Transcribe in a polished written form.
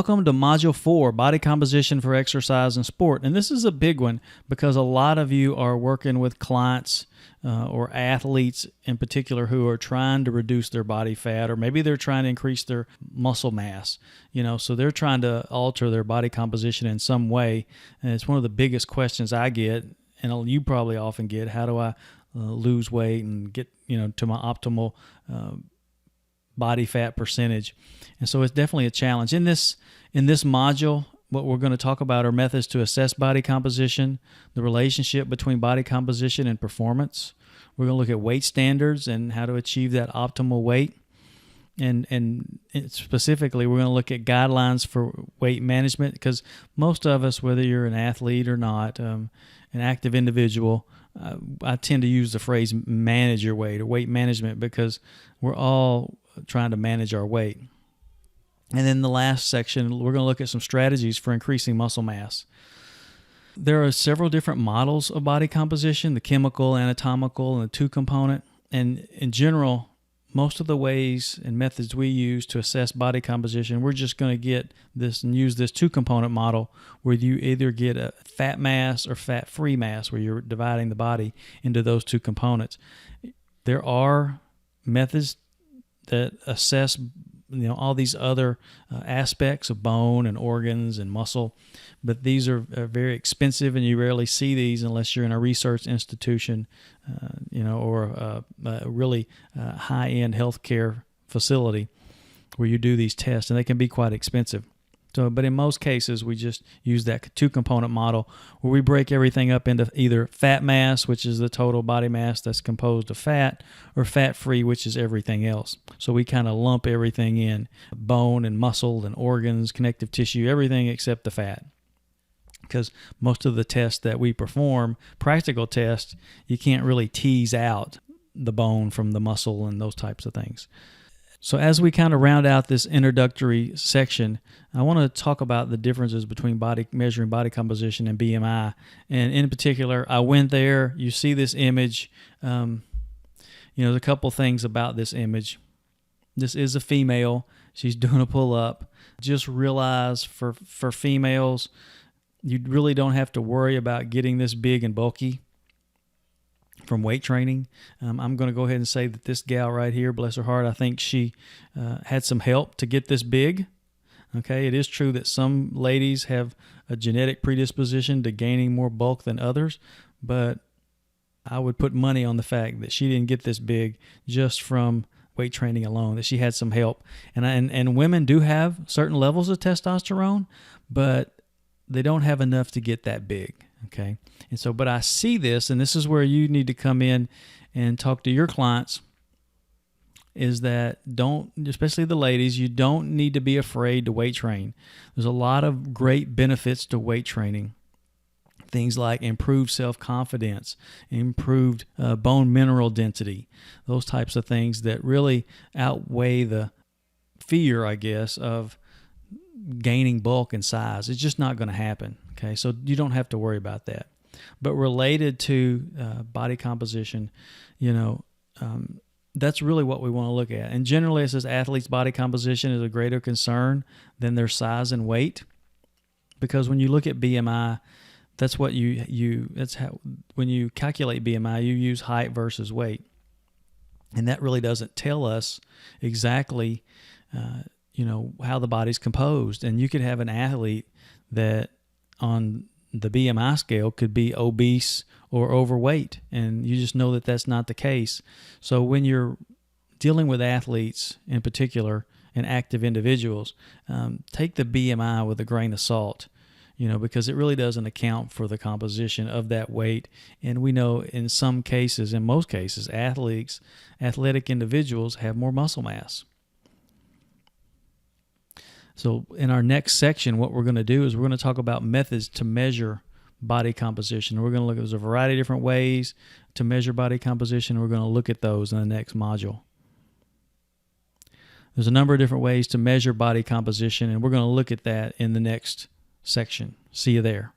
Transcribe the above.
Welcome to Module 4, Body Composition for Exercise and Sport. And this is a big one because a lot of you are working with clients or athletes in particular who are trying to reduce their body fat, or maybe they're trying to increase their muscle mass. So they're trying to alter their body composition in some way. And it's one of the biggest questions I get, and you probably often get: how do I lose weight and get to my optimal body fat percentage? And so it's definitely a challenge. In this module, what we're going to talk about are methods to assess body composition, the relationship between body composition and performance. We're going to look at weight standards and how to achieve that optimal weight. And specifically, we're going to look at guidelines for weight management, because most of us, whether you're an athlete or not, an active individual, I tend to use the phrase manage your weight or weight management, because we're all trying to manage our weight. And then the last section, we're going to look at some strategies for increasing muscle mass. There are several different models of body composition: the chemical, anatomical, and the two-component. And in general, most of the ways and methods we use to assess body composition, we're just going to get this and use this two-component model, where you either get a fat mass or fat-free mass, where you're dividing the body into those two components. There are methods that assess all these other aspects of bone and organs and muscle, but these are very expensive, and you rarely see these unless you're in a research institution, or a really high-end healthcare facility where you do these tests, and they can be quite expensive. But in most cases, we just use that two-component model, where we break everything up into either fat mass, which is the total body mass that's composed of fat, or fat-free, which is everything else. So we kind of lump everything in: bone and muscle and organs, connective tissue, everything except the fat. Because most of the tests that we perform, practical tests, you can't really tease out the bone from the muscle and those types of things. So as we kind of round out this introductory section, I want to talk about the differences between measuring body composition and BMI. And in particular, I went there. You see this image. There's a couple things about this image. This is a female. She's doing a pull-up. Just realize for females, you really don't have to worry about getting this big and bulky from weight training. I'm going to go ahead and say that this gal right here, bless her heart, I think she had some help to get this big. Okay, it is true that some ladies have a genetic predisposition to gaining more bulk than others, but I would put money on the fact that she didn't get this big just from weight training alone, that she had some help. And women do have certain levels of testosterone, but they don't have enough to get that big. Okay. And so, but I see this, and this is where you need to come in and talk to your clients, is that especially the ladies, you don't need to be afraid to weight train. There's a lot of great benefits to weight training. Things like improved self-confidence, improved bone mineral density, those types of things that really outweigh the fear, I guess, of gaining bulk and size. It's just not going to happen. Okay, so you don't have to worry about that. But related to body composition, that's really what we want to look at. And generally, it says athletes' body composition is a greater concern than their size and weight, because when you look at BMI, that's what when you calculate BMI, you use height versus weight, and that really doesn't tell us exactly how the body's composed. And you could have an athlete that on the BMI scale could be obese or overweight, and you just know that that's not the case. So when you're dealing with athletes in particular and active individuals, take the BMI with a grain of salt, because it really doesn't account for the composition of that weight. And we know in some cases, in most cases, athletic individuals have more muscle mass. So in our next section, what we're going to do is we're going to talk about methods to measure body composition. We're going to look at a variety of different ways to measure body composition. We're going to look at those in the next module. There's a number of different ways to measure body composition, and we're going to look at that in the next section. See you there.